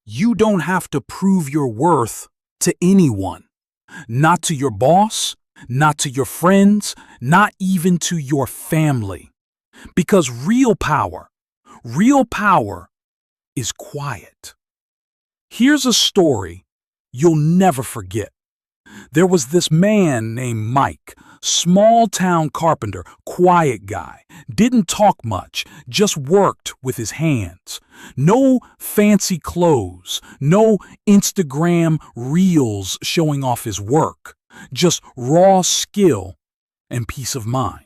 You don't have to prove your worth to anyone. Not to your boss, not to your friends, not even to your family. Because real power is quiet. Here's a story you'll never forget. There was this man named Mike, small town carpenter, quiet guy, didn't talk much, just worked with his hands. No fancy clothes, no Instagram reels showing off his work, just raw skill and peace of mind.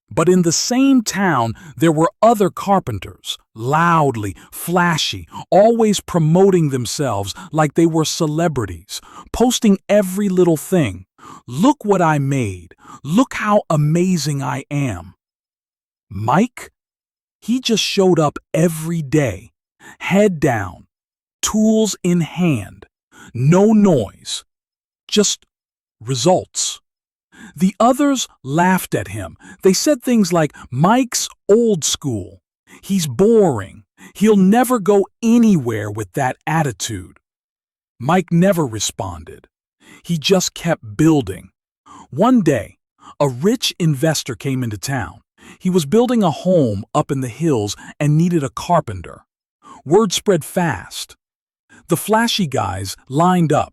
But in the same town, there were other carpenters, loudly, flashy, always promoting themselves like they were celebrities, posting every little thing. Look what I made. Look how amazing I am. Mike, he just showed up every day, head down, tools in hand, no noise, just results. The others laughed at him. They said things like, "Mike's old school. He's boring. He'll never go anywhere with that attitude." Mike never responded. He just kept building. One day, a rich investor came into town. He was building a home up in the hills and needed a carpenter. Word spread fast. The flashy guys lined up,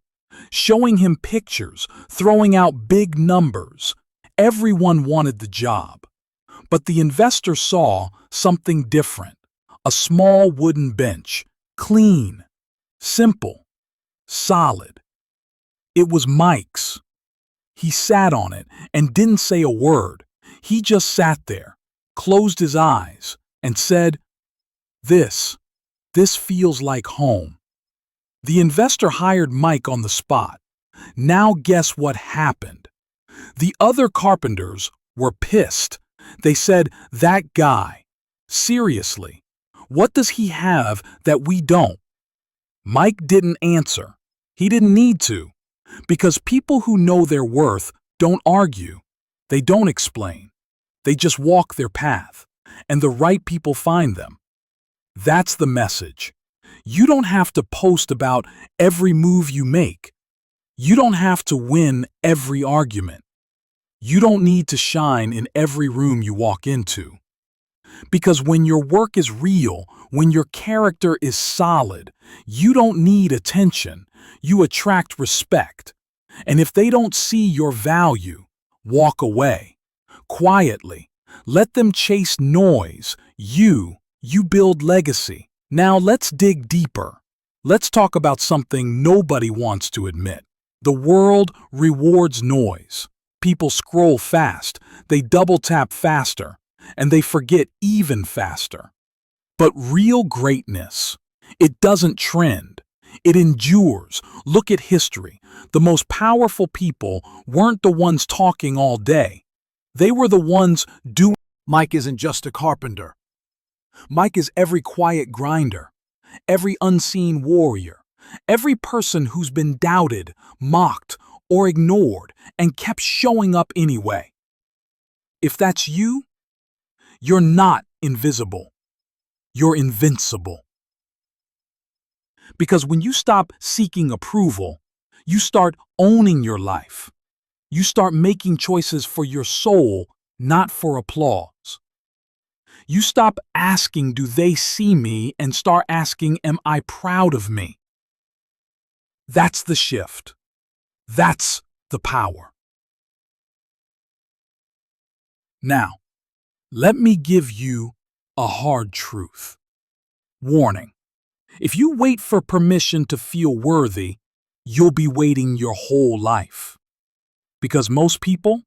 showing him pictures, throwing out big numbers. Everyone wanted the job. But the investor saw something different. A small wooden bench, clean, simple, solid. It was Mike's. He sat on it and didn't say a word. He just sat there, closed his eyes, and said, This feels like home." The investor hired Mike on the spot. Now guess what happened? The other carpenters were pissed. They said, "That guy, seriously, what does he have that we don't?" Mike didn't answer. He didn't need to, because people who know their worth don't argue. They don't explain. They just walk their path, and the right people find them. That's the message. You don't have to post about every move you make. You don't have to win every argument. You don't need to shine in every room you walk into. Because when your work is real, when your character is solid, you don't need attention. You attract respect. And if they don't see your value, walk away. Quietly. Let them chase noise. You build legacy. Now let's dig deeper. Let's talk about something nobody wants to admit. The world rewards noise. People scroll fast, they double tap faster, and they forget even faster. But real greatness, it doesn't trend. It endures. Look at history. The most powerful people weren't the ones talking all day. They were the ones doing. Mike isn't just a carpenter. Mike is every quiet grinder, every unseen warrior, every person who's been doubted, mocked, or ignored and kept showing up anyway. If that's you, you're not invisible. You're invincible. Because when you stop seeking approval, you start owning your life. You start making choices for your soul, not for applause. You stop asking, "Do they see me?" and start asking, "Am I proud of me?" That's the shift. That's the power. Now, let me give you a hard truth. Warning. If you wait for permission to feel worthy, you'll be waiting your whole life. Because most people,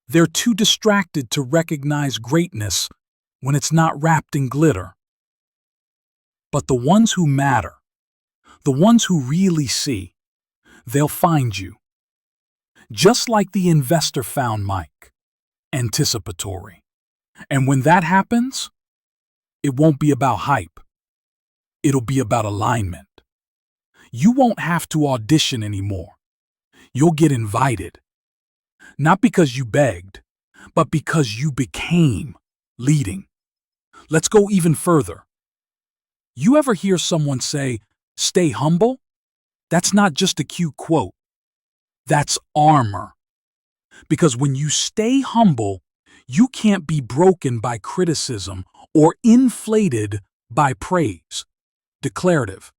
they're too distracted to recognize greatness when it's not wrapped in glitter. But the ones who matter, the ones who really see, they'll find you. Just like the investor found Mike, anticipatory. And when that happens, it won't be about hype. It'll be about alignment. You won't have to audition anymore. You'll get invited. Not because you begged, but because you became leading. Let's go even further. You ever hear someone say, Stay humble? That's not just a cute quote. That's armor. Because when you stay humble, you can't be broken by criticism or inflated by praise. Declarative.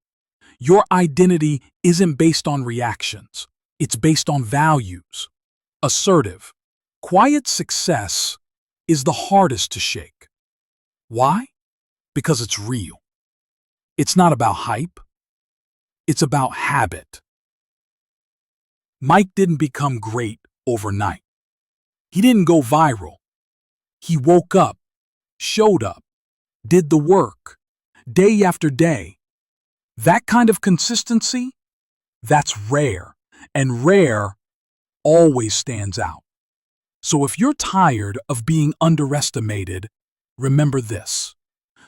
Your identity isn't based on reactions, it's based on values. Assertive. Quiet success is the hardest to shake. Why? Because it's real. It's not about hype, it's about habit. Mike didn't become great overnight. He didn't go viral. He woke up, showed up, did the work, day after day. That kind of consistency, that's rare, and rare always stands out. So if you're tired of being underestimated, remember this.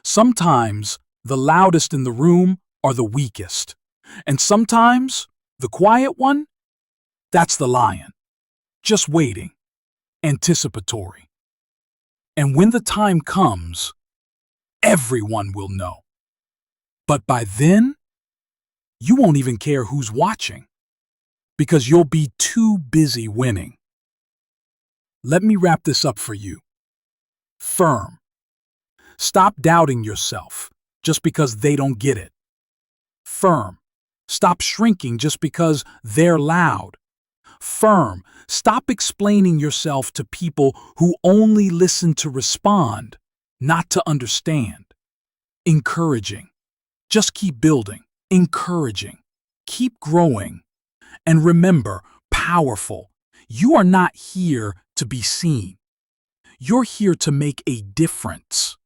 Sometimes the loudest in the room are the weakest, and sometimes the quiet one, that's the lion, just waiting, anticipatory. And when the time comes, everyone will know. But by then, you won't even care who's watching, because you'll be too busy winning. Let me wrap this up for you. Firm. Stop doubting yourself just because they don't get it. Firm. Stop shrinking just because they're loud. Firm. Stop explaining yourself to people who only listen to respond, not to understand. Encouraging. Just keep building. Encouraging. Keep growing. And remember, powerful. You are not here to be seen. You're here to make a difference.